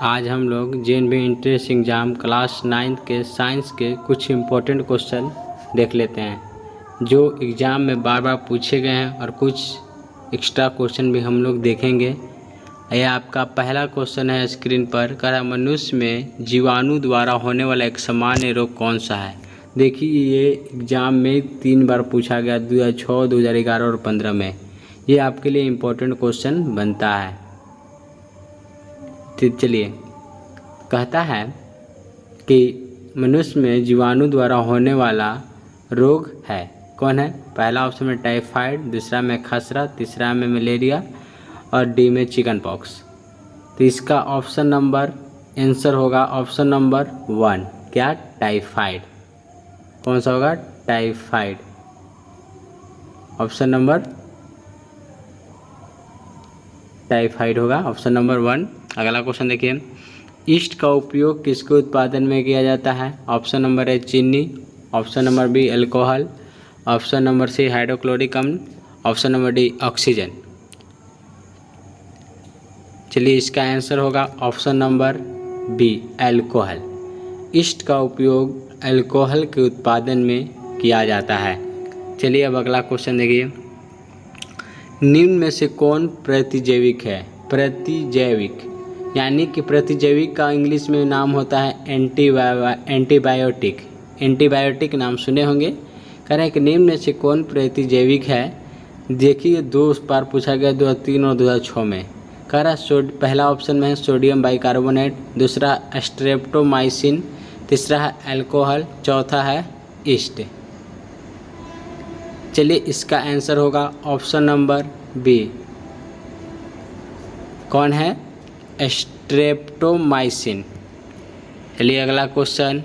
आज हम लोग JNV entrance exam class 9th के साइंस के कुछ इम्पोर्टेंट क्वेश्चन देख लेते हैं जो एग्ज़ाम में बार बार पूछे गए हैं और कुछ एक्स्ट्रा क्वेश्चन भी हम लोग देखेंगे। यह आपका पहला क्वेश्चन है स्क्रीन पर। कह रहा मनुष्य में जीवाणु द्वारा होने वाला एक सामान्य रोग कौन सा है। देखिए ये एग्ज़ाम में 3 बार पूछा गया, 2006, 2011 और 2015 में। ये आपके लिए इम्पोर्टेंट क्वेश्चन बनता है। तो चलिए, कहता है कि मनुष्य में जीवाणु द्वारा होने वाला रोग है कौन है। पहला ऑप्शन में टाइफाइड, दूसरा में खसरा, तीसरा में मलेरिया और डी में चिकन पॉक्स। तो इसका ऑप्शन नंबर आंसर होगा ऑप्शन नंबर 1। क्या? टाइफाइड। कौन सा होगा? टाइफाइड। ऑप्शन नंबर टाइफाइड होगा ऑप्शन नंबर 1। अगला क्वेश्चन देखिए, ईस्ट का उपयोग किसके उत्पादन में किया जाता है। ऑप्शन नंबर ए चीनी, option number B alcohol, option number C hydrochloric अम्ल, ऑप्शन नंबर डी ऑक्सीजन। चलिए, इसका आंसर होगा option number B alcohol. Yeast का उपयोग अल्कोहल के उत्पादन में किया जाता है। चलिए अब अगला क्वेश्चन देखिए, निम्न में से कौन प्रतिजैविक है। प्रतिजैविक यानी कि प्रतिजैविक का इंग्लिश में नाम होता है एंटीबायोटिक। एंटीबायोटिक नाम सुने होंगे। कह रहे हैं कि निम्न में से कौन प्रतिजैविक है। देखिए 2 बार पूछा गया, 2003 और 2006 में। कह रहा है पहला ऑप्शन में है सोडियम बाइकार्बोनेट, दूसरा स्ट्रेप्टोमाइसिन, तीसरा है अल्कोहल, चौथा है ईस्ट। चलिए, इसका आंसर होगा ऑप्शन नंबर बी। कौन है? स्ट्रेप्टोमाइसिन। चलिए अगला क्वेश्चन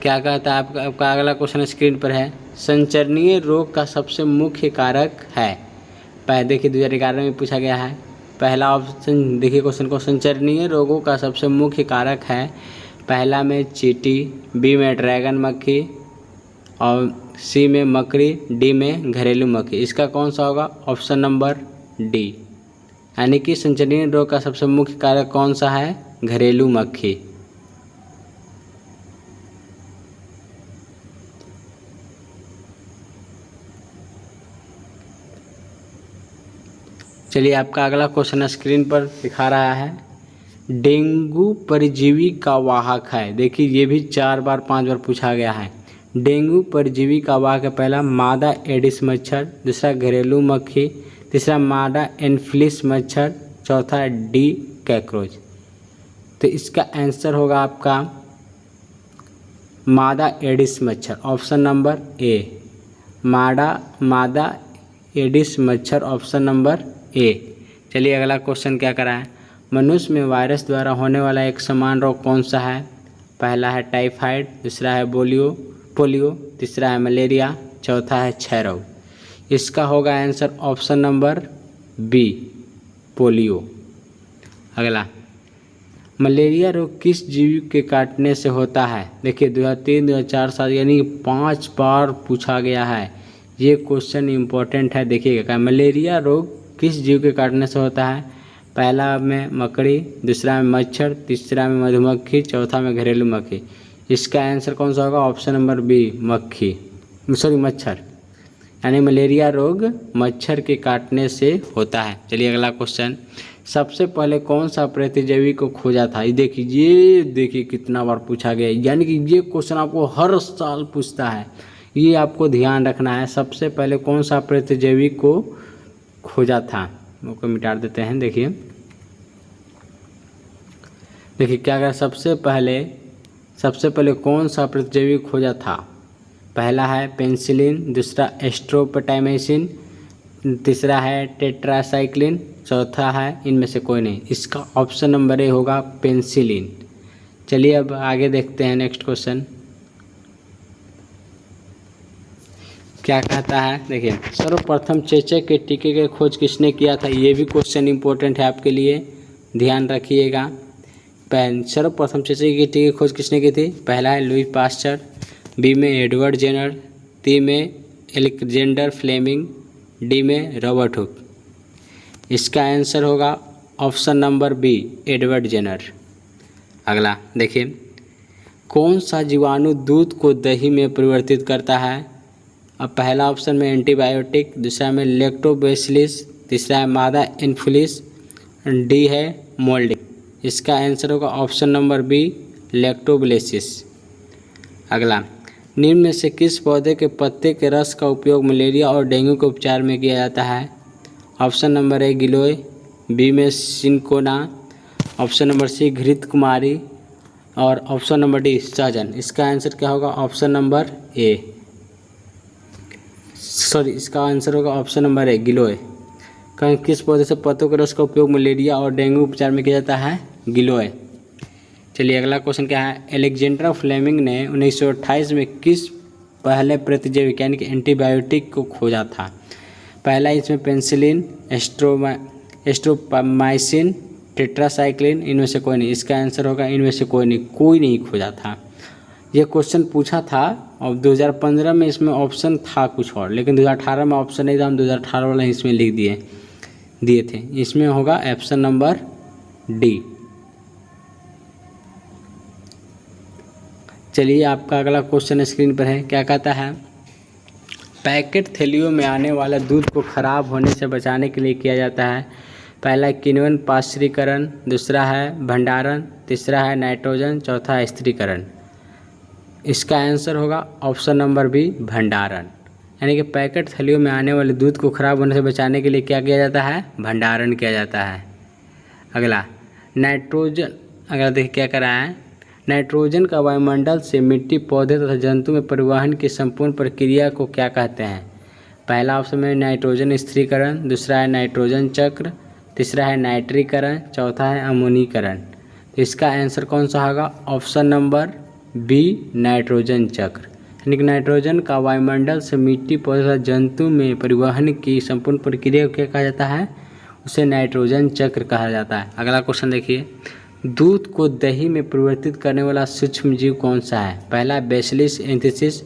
क्या कहता है। आपका अगला क्वेश्चन स्क्रीन पर है, संचरणीय रोग का सबसे मुख्य कारक है। देखिए 2011 में पूछा गया है। पहला ऑप्शन देखिए क्वेश्चन को, संचरणीय रोगों का सबसे मुख्य कारक है। पहला में चींटी, बी में ड्रैगन मक्खी और सी में मकड़ी, डी में घरेलू मक्खी। इसका कौन सा होगा? Option number D. यानी कि संचरणीय रोग का सबसे मुख्य कारक कौन सा है? घरेलू मक्खी। चलिए, आपका अगला क्वेश्चन स्क्रीन पर दिखा रहा है, डेंगू परजीवी का वाहक है। देखिए ये भी 4 बार 5 बार पूछा गया है। डेंगू परजीवी का वाहक है। पहला मादा एडिस मच्छर, दूसरा घरेलू मक्खी, तीसरा मादा एनफ्लिस मच्छर, चौथा डी कैक्रोच। तो इसका आंसर होगा आपका मादा एडिस मच्छर, ऑप्शन नंबर ए। मादा एडिस मच्छर, ऑप्शन नंबर ए। चलिए अगला क्वेश्चन क्या करा है, मनुष्य में वायरस द्वारा होने वाला एक समान रोग कौन सा है। पहला है टाइफाइड, दूसरा है पोलियो, तीसरा है मलेरिया, चौथा है क्षय रोग। इसका होगा answer option number B, polio. अगला, मलेरिया रोग किस जीव के काटने से होता है। देखिए 2003, 2004, 2007 यानी 5 बार पूछा गया है। ये क्वेश्चन इम्पोर्टेंट है। देखिएगा, मलेरिया रोग किस जीव के काटने से होता है। पहला में मकड़ी, दूसरा में मच्छर, तीसरा में मधुमक्खी, चौथा में घरेलू मक्खी। इसका आंसर कौन सा होगा? ऑप्शन नंबर बी, मच्छर। यानी मलेरिया रोग मच्छर के काटने से होता है। चलिए अगला क्वेश्चन, सबसे पहले कौन सा प्रतिजैवी को खोजा था। ये देखिए कितना बार पूछा गया। यानी कि ये क्वेश्चन आपको हर साल पूछता है, ये आपको ध्यान रखना है। सबसे पहले कौन सा प्रतिजैवी को खोजा था। उसको मिटा देते हैं। देखिए क्या कहा, सबसे पहले कौन सा प्रतिजैवी खोजा था। पहला है पेनिसिलिन, दूसरा एस्ट्रोपोटामाइसिन, तीसरा है टेट्रासाइक्लिन, चौथा है इनमें से कोई नहीं। इसका ऑप्शन नंबर ए होगा पेनिसिलिन। चलिए अब आगे देखते हैं नेक्स्ट क्वेश्चन क्या कहता है। देखिए, सर्वप्रथम चेचक के टीके की खोज किसने किया था। ये भी क्वेश्चन इंपॉर्टेंट है आपके लिए, ध्यान रखिएगा। सर्वप्रथम चेचक के टीके की खोज किसने की थी। पहला है लुई पास्चर, बी में एडवर्ड जेनर, सी में एलेक्जेंडर फ्लेमिंग, डी में रॉबर्ट हुक। इसका आंसर होगा option number B Edward Jenner. अगला देखिए, कौन सा जीवाणु दूध को दही में परिवर्तित करता है? अब पहला ऑप्शन में एंटीबायोटिक, दूसरा में लैक्टोबैसिलस, तीसरा है मादा एनोफिलिस, डी है मोल्डिंग। इसका आंसर होगा ऑप्शन नंबर बी लैक्टोबैसिलस। अगला, निम्न में से किस पौधे के पत्ते के रस का उपयोग मलेरिया और डेंगू के उपचार में किया जाता है? ऑप्शन नंबर ए गिलोय, बी में सिनकोना, ऑप्शन नंबर सी घृत कुमारी और ऑप्शन नंबर डी सहजन। इसका आंसर क्या होगा? ऑप्शन नंबर ए, इसका आंसर होगा ऑप्शन नंबर ए गिलोय। कहीं किस पौधे से पत्तों के रस का उपयोग मलेरिया और डेंगू उपचार में किया जाता है? गिलोय। चलिए अगला क्वेश्चन क्या है, अलेक्जेंड्रा फ्लेमिंग ने 1928 में किस पहले प्रतिजैविक यानी कि एंटीबायोटिक को खोजा था? पहला इसमें पेनिसिलिन, एस्ट्रोमाइसिन, टेट्रासाइक्लिन, इनमें से कोई नहीं। इसका आंसर होगा इनमें से कोई नहीं खोजा था। ये क्वेश्चन पूछा था और 2015 में इसमें ऑप्शन था कुछ और, लेकिन 2018 में ऑप्शन नहीं था, हम 2018 वाला इसमें लिख दिए थे। इसमें होगा ऑप्शन नंबर डी। चलिए आपका अगला क्वेश्चन स्क्रीन पर है, क्या कहता है, पैकेट थैलियों में आने वाला दूध को खराब होने से बचाने के लिए किया जाता है। पहला किण्वन पाश्चरीकरण, दूसरा है भंडारण, तीसरा है नाइट्रोजन, चौथा है स्थिरीकरण। इसका आंसर होगा ऑप्शन नंबर बी भंडारण। यानी कि पैकेट थैलियों में आने वाले दूध को खराब होने से बचाने के लिए क्या किया जाता है? भंडारण किया जाता है। अगला नाइट्रोजन, अगला देखिए क्या कर रहा है, नाइट्रोजन का वायुमंडल से मिट्टी, पौधे तथा जंतु में परिवहन की संपूर्ण प्रक्रिया को क्या कहते हैं? पहला ऑप्शन में नाइट्रोजन स्थिरीकरण, दूसरा है नाइट्रोजन चक्र, तीसरा है नाइट्रीकरण, चौथा है अमोनीकरण। तो इसका आंसर कौन सा होगा? ऑप्शन नंबर बी नाइट्रोजन चक्र। यानी कि नाइट्रोजन का वायुमंडल से मिट्टी, पौधे तथा जंतु में परिवहन की संपूर्ण प्रक्रिया को क्या कहा जाता है? उसे नाइट्रोजन चक्र कहा जाता है। अगला क्वेश्चन देखिए, दूध को दही में परिवर्तित करने वाला सूक्ष्म जीव कौन सा है? पहला है बैसिलस एंथीसिस,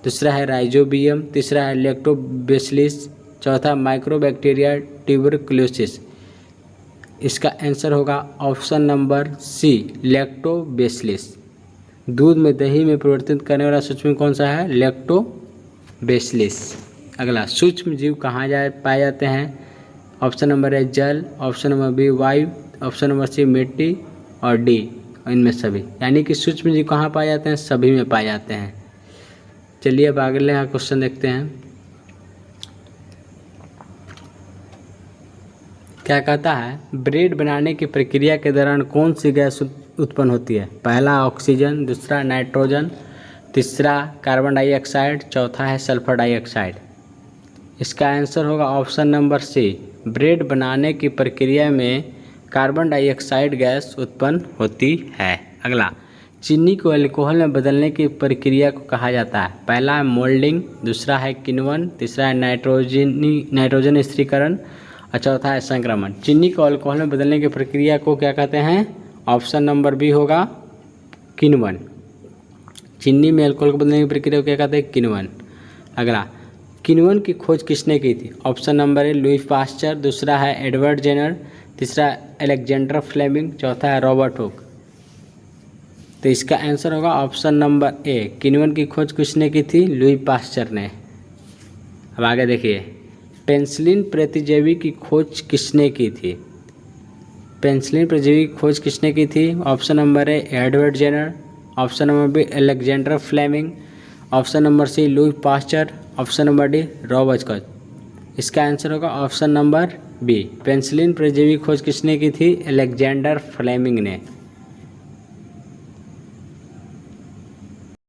दूसरा है राइजोबियम, तीसरा है लैक्टोबैसिलस, चौथा माइक्रोबैक्टीरिया ट्यूबरकुलोसिस। इसका आंसर होगा ऑप्शन नंबर सी लैक्टोबैसिलस। दूध में दही में परिवर्तित करने वाला सूक्ष्म कौन सा है? लैक्टोबैसिलस। अगला, सूक्ष्म जीव कहाँ पाए जाते हैं? ऑप्शन नंबर ए जल, ऑप्शन नंबर बी वायु, ऑप्शन नंबर सी मिट्टी और डी इनमें सभी। यानी कि सूक्ष्म जीव कहाँ पाए जाते हैं? सभी में पाए जाते हैं। चलिए अब अगले क्वेश्चन देखते हैं, क्या कहता है, ब्रेड बनाने की प्रक्रिया के दौरान कौन सी गैस उत्पन्न होती है? पहला ऑक्सीजन, दूसरा नाइट्रोजन, तीसरा कार्बन डाइऑक्साइड, चौथा है सल्फर डाइऑक्साइड। इसका आंसर होगा ऑप्शन नंबर सी ब्रेड बनाने की प्रक्रिया में कार्बन डाइऑक्साइड गैस उत्पन्न होती है। अगला, चीनी को अल्कोहल में बदलने की प्रक्रिया को कहा जाता है? पहला है मोल्डिंग, दूसरा है किण्वन, तीसरा है नाइट्रोजन स्थिरीकरण और चौथा है संक्रमण। चीनी को अल्कोहल में बदलने की प्रक्रिया को क्या कहते हैं? ऑप्शन नंबर बी होगा किण्वन। चीनी में अल्कोहल को बदलने की प्रक्रिया को क्या कहते हैं? किण्वन। अगला, किण्वन की खोज किसने की थी? ऑप्शन नंबर ए लुई पास्चर, दूसरा है एडवर्ड जेनर, तीसरा अलेक्जेंडर फ्लेमिंग, चौथा है रॉबर्ट हुक। तो इसका आंसर होगा ऑप्शन नंबर ए किण्वन की खोज किसने की थी? लुई पास्चर ने। अब आगे देखिए, पेनिसिलिन प्रतिजैवी की खोज किसने की थी? पेनिसिलिन प्रतिजैवी की खोज किसने की थी? Option number A Edward Jenner, option number B Alexander Fleming, option number C Louis Pasteur, option number D Robert Hooke. इसका आंसर होगा ऑप्शन नंबर बी पेनिसिलिन प्रतिजैवी खोज किसने की थी? अलेक्जेंडर फ्लेमिंग ने।